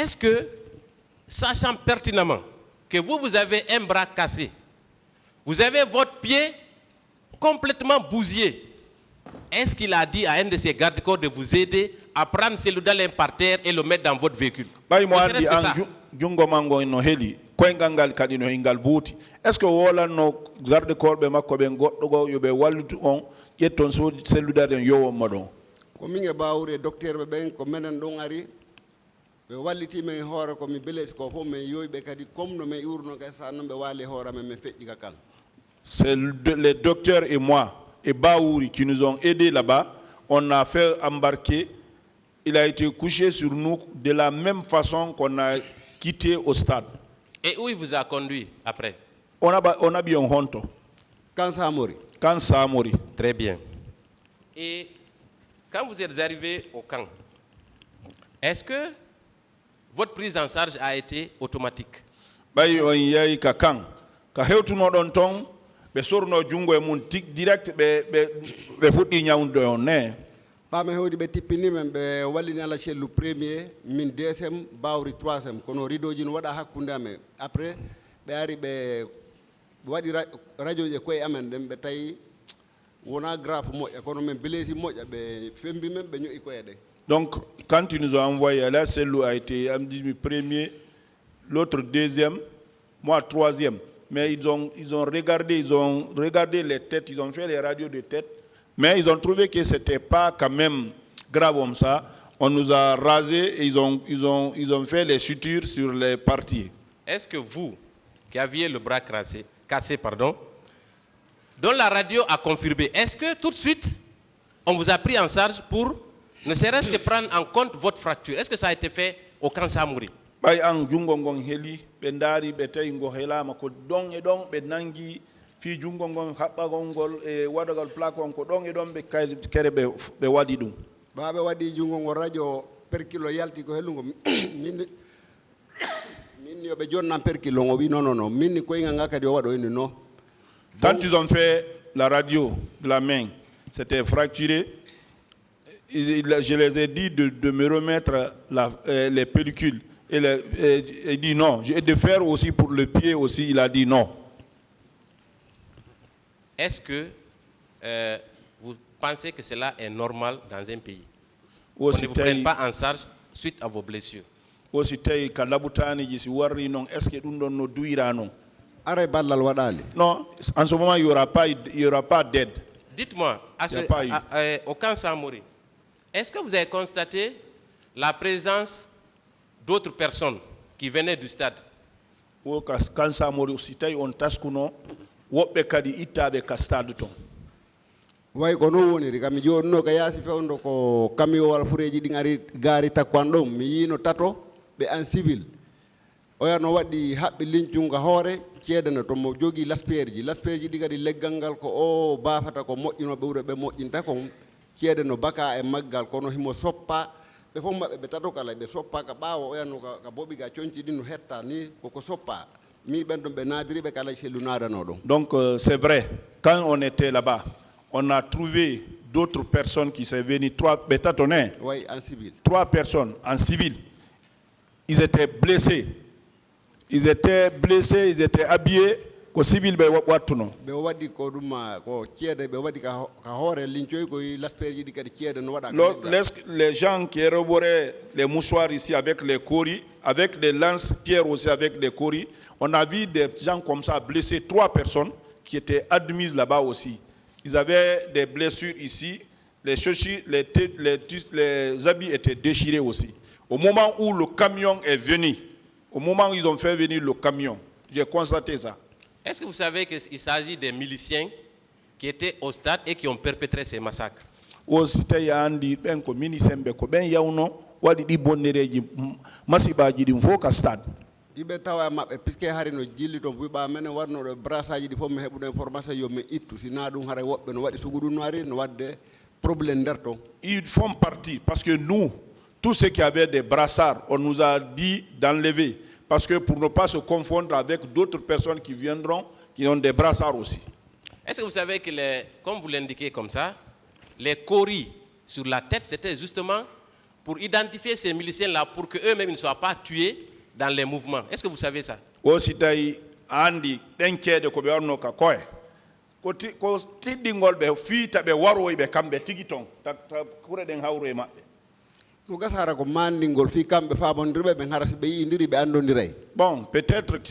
est-ce que, sachant pertinemment que vous avez un bras cassé, vous avez votre pied complètement bousillé, est-ce qu'il a dit à un de ses gardes-corps de vous aider à prendre Cellou Dalein par terre et le mettre dans votre véhicule? Est-ce que wala no garde corps be makko be goddo yo be wallutu on jetton so Cellou yo modon ko minge bawre docteur be ben ko menen don ari be walliti men hoore ko mi beles ko fo men yoybe kadi comme no men urno ka sa no be wali hoore men me fejji ka kan. C'est les docteurs et moi et Baouri qui nous ont aidés là-bas. On a fait embarquer. Il a été couché sur nous de la même façon qu'on a quitté au stade. Et où il vous a conduit après? On a bien honte. Quand ça a mouru. Quand ça a mouru. Très bien. Et quand vous êtes arrivé au camp, est-ce que votre prise en charge a été automatique? Bayi on yayi ka camp. Ka hewtuno don ton be sorno jungo e mun tik direct be fuddi nyawndo on ne. Ba me hewdi be tippini men be wallini ala Cellou premier min deuxième Bawri troisième kono ridoji no wada hakkunde amen après be ari be wadi radio je koy amen dem be tay wona grave moƴƴa kono men blessé moƴƴa be fembi men be ño'i koyede. Donc quand ils nous ont envoyé là, Cellou a été premier, l'autre deuxième, moi troisième. Mais ils ont regardé les têtes, ils ont fait les radios de tête, mais ils ont trouvé que c'était pas quand même grave comme ça. On nous a rasé et ils ont fait les sutures sur les parties. Est-ce que vous, qui aviez le bras cassé, dont la radio a confirmé, est-ce que tout de suite, on vous a pris en charge pour ne serait-ce que prendre en compte votre fracture? Est-ce que ça a été fait au camp Samori? Bay an jungo ngon heli be ndari be tay ngo helama ko don e don be nangi fi jungo ngon habba gongol e wadagal plakon ko don e don be kere be wadi dum baabe wadi jungo ngo radio per kilo yalti ko helungo min yo be jonna per kilo ngo wi non min ko nga kadi o wado ni no. Quand ils ont fait la radio de la main, c'était fracturé. Je les ai dit de me remettre les pellicules. Il dit non. Et de faire aussi pour le pied aussi, il a dit non. Est-ce que vous pensez que cela est normal dans un pays? On ne vous prenne pas en charge suite à vos blessures. Aussi est-ce que nous non? Non, en ce moment, il n'y aura pas d'aide. Dites-moi, au camp Samori, est-ce que vous avez constaté la présence d'autres personnes qui venaient du stade? Way ko no woni kam jonno ka yasi fewndo ko kamio wal fureji di ngari gari takwando mi yino tato be en civil o ya no wadi habbe lincunga hoore cedana to mo jogi lasperji di gadi leggal ko o bafata ko moƴƴino be wuro be moƴƴinta ko cedano baka e maggal kono himo soppa be fo mabbe be tato kala be soppa ka bawo o ya no ka bobi ga cionci dinu hetta ni ko soppa mi ben be nadiri be kala Cellou nadano don. Donc c'est vrai, quand on était là-bas, on a trouvé d'autres personnes qui sont venues, oui, en civil. 3 personnes en civil. Ils étaient blessés. Ils étales habillés. Ko civil be watuno. Be wadi ko duma ko ciede be wadi ka hore lincoy ko l'asperge di kadi ciede no wada. Les gens qui élaboraient les mouchoirs ici avec les coris, avec des lance-pierres aussi avec des coris, on a vu des gens comme ça blessés, 3 personnes qui étaient admises là-bas aussi. Ils avaient des blessures ici, les chaussures, les habits étaient déchirés aussi. Au moment où le camion est venu, au moment où ils ont fait venir le camion, j'ai constaté ça. Est-ce que vous savez qu'il s'agit des miliciens qui étaient au stade et qui ont perpétré ces massacres? Ibe tawa mabbe piske harino jilli to buba men warno do brassage di fomme hebude information yo me ittu sina dum hare wobbe no wadi sugudu noari no wadde problème derto. Ils font partie parce que nous tous ceux qui avaient des brassards on nous a dit d'enlever parce que pour ne pas se confondre avec d'autres personnes qui viendront qui ont des brassards aussi. Est-ce que vous savez que comme vous l'indiquez comme ça, les coris sur la tête c'était justement pour identifier ces miliciens-là pour qu'eux-mêmes ne soient pas tués dans les mouvements. Est-ce que vous savez ça? Aussi tawi andi ɗenkede ko ɓe wanno ka koye ko tiɗɗingol ɓe fiita ɓe waroyɓe kamɓe tigi ton ta kure ɗen hawro e maɓɓe. no gasara ko mandingol fi kamɓe famondirɓe ɓe gara si ɓe yindiri ɓe andodiray. Bon, peut-être que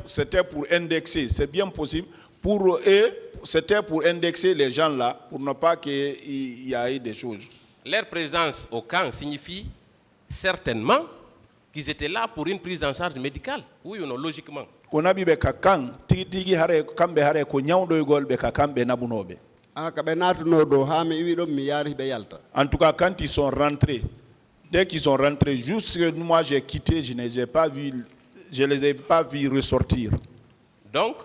c'était pour indexer, c'est bien possible pour eux, c'était pour indexer les gens là pour ne pas qu'il y ait des choses. Leur présence au camp signifie certainement qu'ils étaient là pour une prise en charge médicale. Oui ou non, logiquement. Ko nabi ɓe ka kan tigi hare kamɓe hare ko ñawɗoygol ɓe ka kamɓe nabunoɓe. Ah, ka ɓe natuno ɗo ha mi wi ɗon mi yaari ɓe yalta. En tout cas, quand ils sont rentrés, dès qu'ils sont rentrés, jusque moi j'ai quitté, je ne les ai pas vus, je les ai pas vus ressortir. Donc,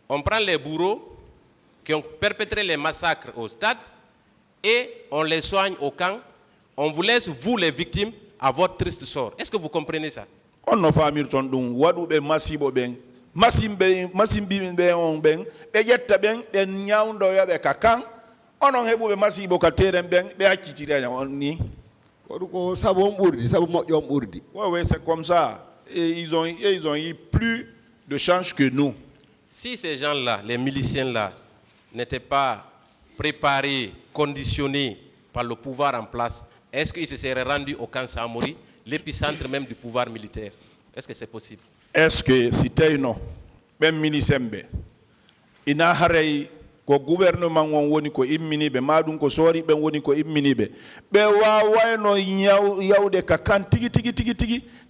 on prend les bourreaux qui ont perpétré les massacres au stade et on les soigne au camp. On vous laisse, vous les victimes, à votre triste sort. Est-ce que vous comprenez ça? On no famirton ɗum waɗuɓe masibo ɓen masimbiɓe ɓe on ɓen ɓe ƴetta ɓen ɓe ñawdoyaɓe ka kan onon heɓuɓe masibo ka teren ɓen ɓe accitira on ni. ko sabu on ɓurdi sabu moƴƴo on ɓurdi. Oui, c'est comme ça. Et ils ont eu plus de chance que nous. Si ces gens-là, les miliciens-là, n'étaient pas préparés, conditionnés par le pouvoir en place, est-ce qu'ils se seraient rendus au camp Samori, l'épicentre même du pouvoir militaire? Est-ce que c'est possible? Est-ce que si teyno ɓen milisemɓe ina haray ko gouvernement on woni ko imminiɓe maɗum ko soori ɓen woni ko imminiɓe ɓe wawayno yawde ka kan tigi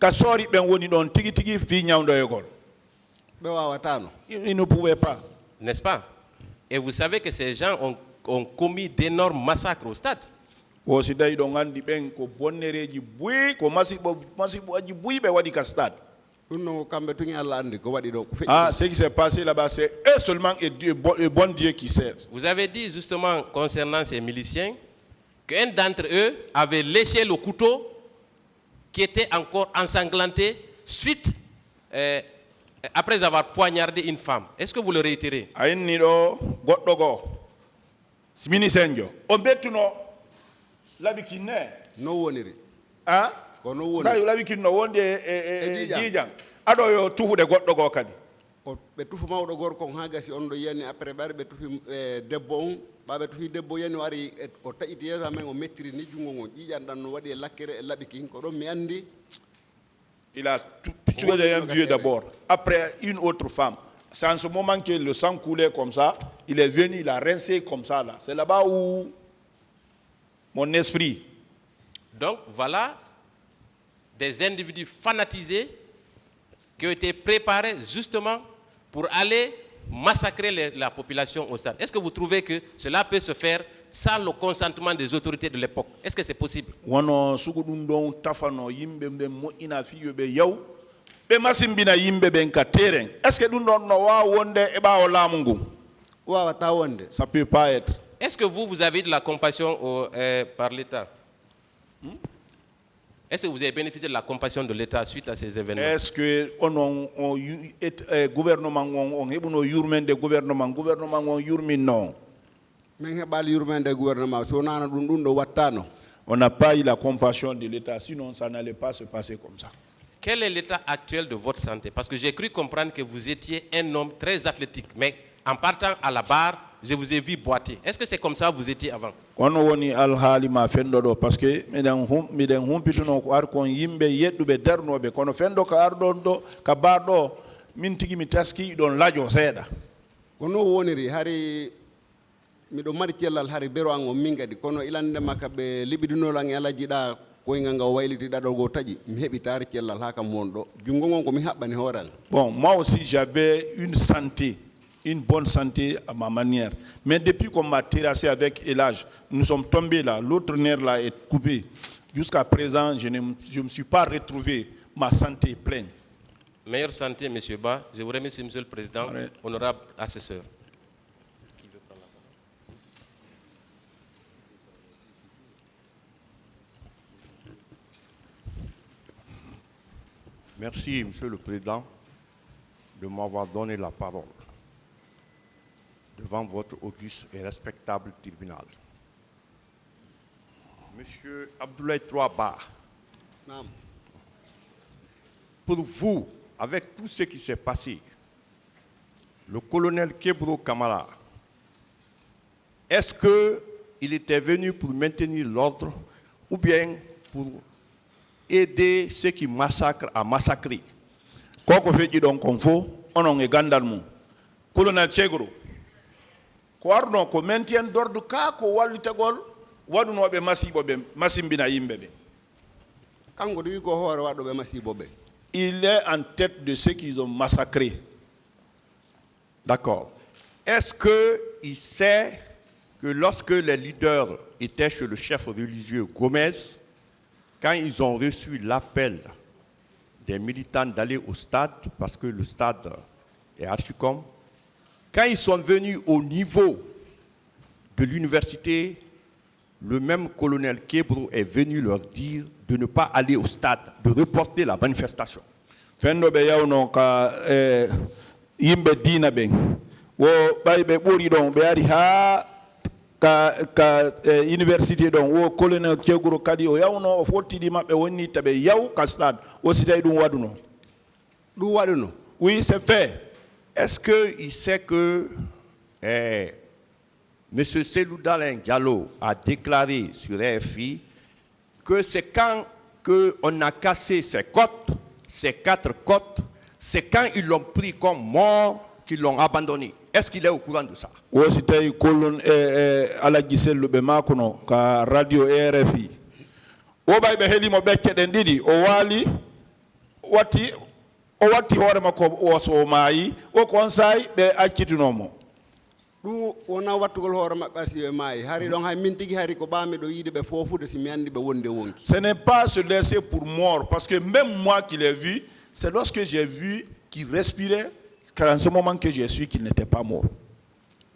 ka soori ɓen woni ɗon tigi fi ñawdoyogol. ɓe wawatano. Ils ne pouvaient pas. N'est-ce pas? Et vous savez que ces gens ont commis d'énormes massacres au stade. O si tawi ɗon andi ɓen ko bonnereji buyi ko masiɓoji buyi ɓe waɗi ka stade. ɗum no kamɓe tuni Allah andi ko waɗi ɗo ko feƴƴi. Ah, ce qui s'est passé là-bas, c'est eux seulement et bon Dieu qui sait. Vous avez dit justement concernant ces miliciens qu'un d'entre eux avait léché le couteau qui était encore ensanglanté suite après avoir poignardé une femme. Est-ce que vous le réitérez? Aïnni ɗo goɗɗo goo minisenjo o bettuno laɓi kinne no woniri. ah ko no woni kayu laɓi kinno wonde e jiijang aɗo yo tufude goɗɗo goo kadi o ɓe tufu mawɗo gorko on ha gasi on ɗo yiyani après ɓare ɓe tufi debbo on ɓaɓe tufi debbo yani o ari o taƴiti yeeso men o mettiri ni jungo ngon ƴiƴan ɗan no waɗi e lakkere e laɓi kin ko ɗon mi andi. il a tué un vieux d'abord après une autre femme. C'est en ce moment que le sang coulait comme ça. Il est venu, il a rincé comme ça là. C'est là-bas où mon esprit. Donc voilà des individus fanatisés qui ont été préparés justement pour aller massacrer la population au stade. Est-ce que vous trouvez que cela peut se faire sans le consentement des autorités de l'époque? Est-ce que c'est possible? Wono sugu ɗum ɗon tafano yimɓe ɓe moƴƴina fiyoɓe yaw ɓe masimbina yimɓe ɓen ka teren. Est-ce que ɗum ɗon no wawa wonde e ɓawo laamu ngu? wawata wonde. Ça peut pas être. Est-ce que vous avez de la compassion par l'État? Est-ce que vous avez bénéficié de la compassion de l'État suite à ces événements? Est-ce que gouvernement on heɓuno yurmende gouvernement on yurmin non? min heɓali yurmende gouvernement so nana ɗum ɗo wattano. On n'a pas eu la compassion de l'État, sinon ça n'allait pas se passer comme ça. Quel est l'état actuel de votre santé? Parce que j'ai cru comprendre que vous étiez un homme très athlétique, mais en partant à la barre, je vous ai vu boiter. Est-ce que c'est comme ça que vous étiez avant? Kono woni alhaali ma fendo ɗo parce que miɗen humpituno ko ar kon yimɓe yeɗɗuɓe darnoɓe kono fendo ko arɗon ɗo ka barɗo min tigi mi taski ɗon lajo seeɗa. kono woniri hari miɗo mari cellal hari bero an o min kadi kono ilande makka ɓe liɓidinol an ala jiɗa koyngal ngal waylitiɗa ɗo go taƴi mi heɓi taari cellal ha kam won ɗo jungo ngon ko mi haɓɓani hoore an. Bon, moi aussi j'avais une bonne santé à ma manière. Mais depuis qu'on m'a terrassé avec l'âge, nous sommes tombés là, l'autre nerf là est coupé. Jusqu'à présent, je ne me suis pas retrouvé, ma santé est pleine. Meilleure santé, M. Ba. Je vous remercie, M. le Président, honorable assesseur. Merci, Monsieur le Président, de m'avoir donné la parole devant votre auguste et respectable tribunal. Monsieur Abdoulaye Touaba, Naam. pour vous, avec tout ce qui s'est passé, le colonel Kebro Kamara, est-ce qu'il était venu pour maintenir l'ordre ou bien pour aider ceux qui massacrent à massacrer? Koko feji don konfo onon e gandal mum colonel Chegro ko arno ko maintien d'ordre ka ko wallitegol wadunoɓe masibo ɓe masimbina yimɓe ɓe. Kango ɗo wi ko hoore waɗɗoɓe masibo ɓe. Il est en tête de ceux qu'ils ont massacrés. D'accord. Est-ce qu'il sait que lorsque les leaders étaient chez le chef religieux Gomez, quand ils ont reçu l'appel des militants d'aller au stade, parce que le stade est Archicom, quand ils sont venus au niveau de l'université, le même colonel Kebro est venu leur dire de ne pas aller au stade, de reporter la manifestation. Fendo be yawno ka yimɓe diina ɓen wo ɓayɓe ɓuri ɗon ɓe ari ha ka université ɗon wo colonel Chegro kadi o yawno o fottidi maɓɓe wonni taɓe yaw ka stade o si tawi ɗum waɗuno. Ɗum waɗuno. Oui, c'est fait. Est-ce qu'il sait que M. Selou Dalein Diallo a déclaré sur RFI que c'est quand on a cassé ses côtes, ces 4 côtes, c'est quand ils l'ont pris comme mort qu'ils l'ont abandonné? Est-ce qu'il est au courant de ça? O si tawi kollon Alaji Selluɓe makono ka radio RFI o ɓayɓe heelimo ɓecce ɗen ɗiɗi o waali o watti hoore makko o maayi o ko on saayi ɓe accitinomo. Ɗum wona wattugol hoore maɓɓe si ɓe maayi hari ɗon hay min tigi hari ko ɓaami ɗo yiide ɓe foofude si mi anndi ɓe wonde wonki. Ce n'est pas se laisser pour mort parce que même moi qui l'ai vu, c'est lorsque j'ai vu qu'il respirait qu'en ce moment que j'ai su qu'il n'était pas mort.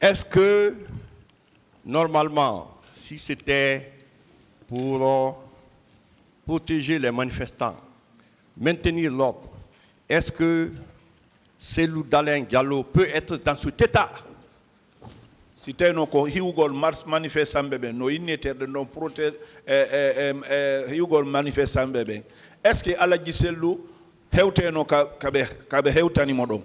Est-ce que, normalement, si c'était pour protéger les manifestants, maintenir l'ordre, est-ce que Selou Dalein Diallo peut être dans cet état? Si tu no ko hiwgol manifestanɓe ɓen no inneterde non protège hiwgol manifestanɓe ɓen est ce que Alaji Sellu hewteno kaɓe hewtanimo ɗon?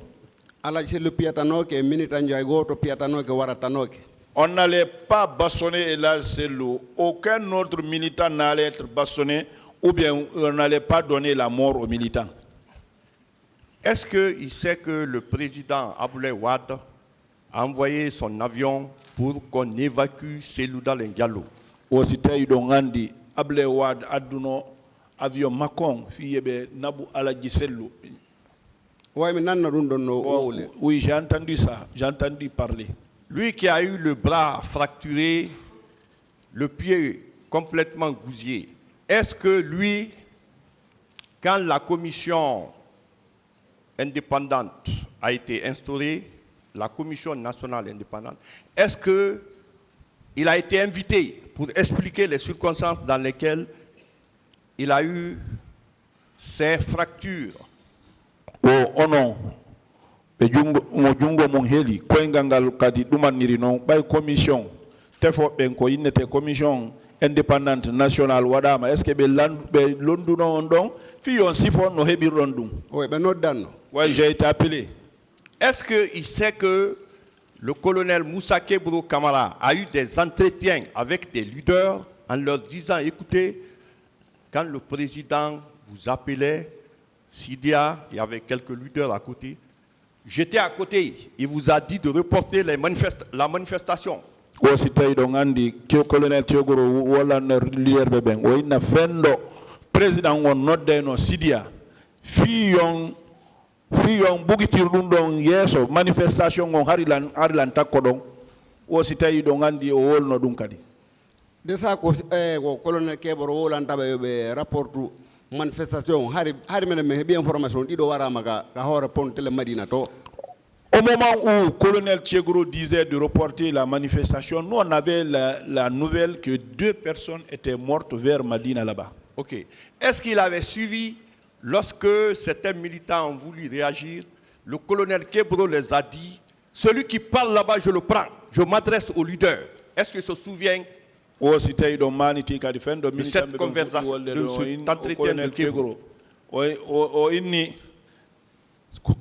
Alaji Sellu piyatanoke e minitanjo hay goto piyatanoke waratanoke. On n'allait pas bastonner Alaji Sellu. Aucun autre militant n'allait être bastonné ou bien on n'allait pas donner la mort aux militants. Est-ce qu'il sait que le président Abdoulaye Wade a envoyé son avion pour qu'on évacue Selou Dalein Diallo? O si tawi ɗon andi Abdoulaye Wade adduno avion makon fi yeɓe nabu Alaji Sellu. Oui, j'ai entendu ça, j'ai entendu parler. Lui qui a eu le bras fracturé, le pied complètement gousillé, est-ce que lui, quand la commission indépendante a été instaurée, la commission nationale indépendante, est-ce qu'il a été invité pour expliquer les circonstances dans lesquelles il a eu ces fractures? O onon ɓe jungo mum heeli koyngal ngal kadi ɗumanniri noon ɓay commission tefoɓɓen ko innete commission indépendante nationale waɗama est ce que ɓe londuno on ɗon fi on sifon no heɓirɗon ɗum? Oui, ɓe noddanno. Oui, j'ai été appelé. Est-ce qu'il sait que le colonel Moussa Kebro Kamara a eu des entretiens avec des leaders en leur disant, écoutez, quand le président vous appelait, Sidia, il y avait quelques leaders à côté, j'étais à côté, il vous a dit de reporter la manifestation. O si tawi ɗon andi colonel Thiogoro wollanno liyerɓe ɓen o inna fenɗo président on noddeno Sidia fi yon bugitir ɗum ɗon yeeso manifestation on harilan takko ɗon o si tawi ɗon andi o wolno ɗum kadi. De ça ko colonel Kebro wolantaɓe yoɓe rapportu manifestation hari menen mi heeɓi information ɗiɗo warama ka hoore Pontele Madina to. Au moment où colonel Chegro disait de reporter la manifestation, nous on avait la nouvelle que 2 personnes étaient mortes vers Madina là-bas. Ok. Est-ce qu'il avait suivi lorsque certains militants ont voulu réagir? Le colonel Kebro les a dit, celui qui parle là-bas, je le prends, je m'adresse au leader. Est-ce qu'il se souvient de cette conversation, de cet entretien de Kegro.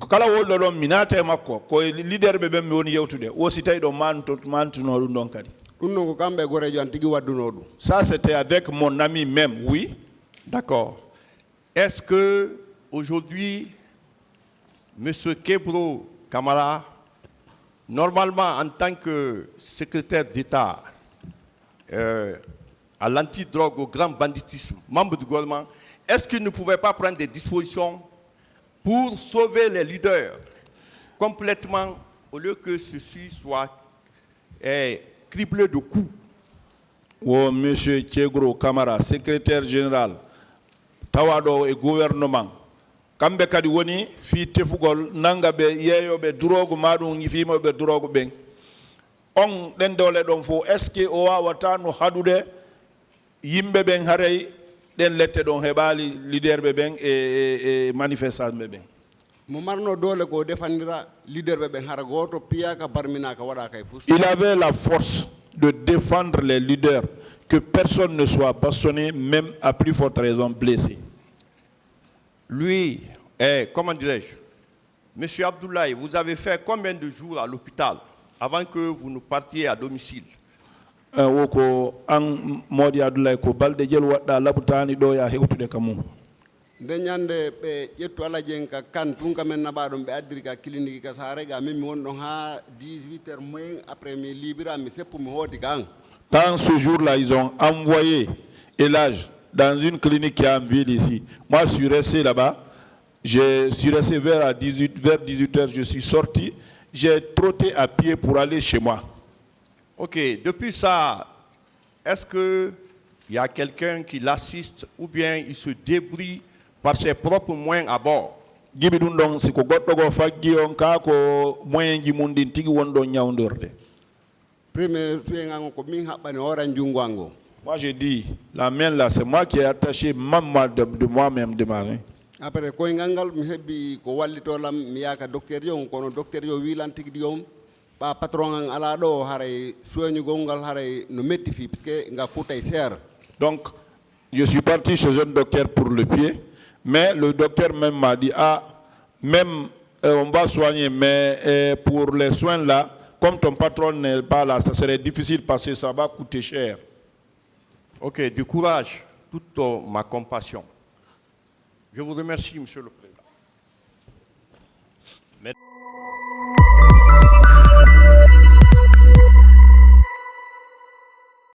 kala wolɗo ɗon mi naata e makko ko leader ɓe ɓen mi woni yewtude o si tawi ɗo mantuno ɗum ɗon kadi ɗum noon ko kamɓe e gorejo an tigui wadduno ɗum. Ça c'était avec mon ami même, oui. D'accord. Est-ce que aujourd'hui M. Kebro Kamara, normalement en tant que secrétaire d'État à l'antidrogue, au grand banditisme, membre du gouvernement, est-ce qu'il ne pouvait pas prendre des dispositions pour sauver les leaders complètement, au lieu que ceci soit criblé de coups? Wo monsieur Kegro Kamara, secrétaire général tawaɗo e gouvernement kamɓe kadi woni fi tefugol nanga ɓe yeeyoɓe durogo maɗum fimoɓe durogo ɓen on ɗen dole ɗon fo est ce que o wawata no haɗude yimɓe ɓen haaray ɗen lette ɗon heɓali leader ɓe ɓen e manifestation ɓe ɓen mo marno dole ko defandira leader ɓe ɓen hara goto piyaka barminaka waɗaka e pus. Il avait la force de défendre les leaders, que personne ne soit bastonné, même à plus forte raison blessé. Lui, comment dirais-je, Monsieur Abdoulaye, vous avez fait combien de jours à l'hôpital avant que vous ne partiez à domicile? Woko an modi Abdoulaye ko balde jel wadda labutani do ya hewtude kamum. nde ñande ɓe ƴettu alajen ka kan tun kamen naɓaɗon ɓe addiri ka clinique ka saare ga min mi won ɗon ha 18h moins après mi libira mi seppu mi hooti ka an. Quand ce jour-là, ils ont envoyé Elage dans une clinique qui est en ville ici. Moi, je suis resté là-bas. Je suis resté vers 18h, je suis sorti. J'ai trotté à pied pour aller chez moi. Ok, depuis ça, est-ce qu'il y a quelqu'un qui l'assiste ou bien il se débrouille par ses propres moyens à bord? Moi j'ai dit, la main là, c'est moi qui ai attaché maman de moi-même de ma main. Après ko ngangal mi hebbi ko wallitolam mi yaka docteur yo kono docteur yo wilan tigi digom pa patron an ala do haray soignu gongal haray no metti fi parce que nga kutay ser. Donc je suis parti chez un docteur pour le pied, mais le docteur même m'a dit même on va soigner, mais pour les soins là, comme ton patron n'est pas là, ça serait difficile parce que ça va coûter cher. Ok, du courage, toute ma compassion. Je vous remercie, Monsieur le Président.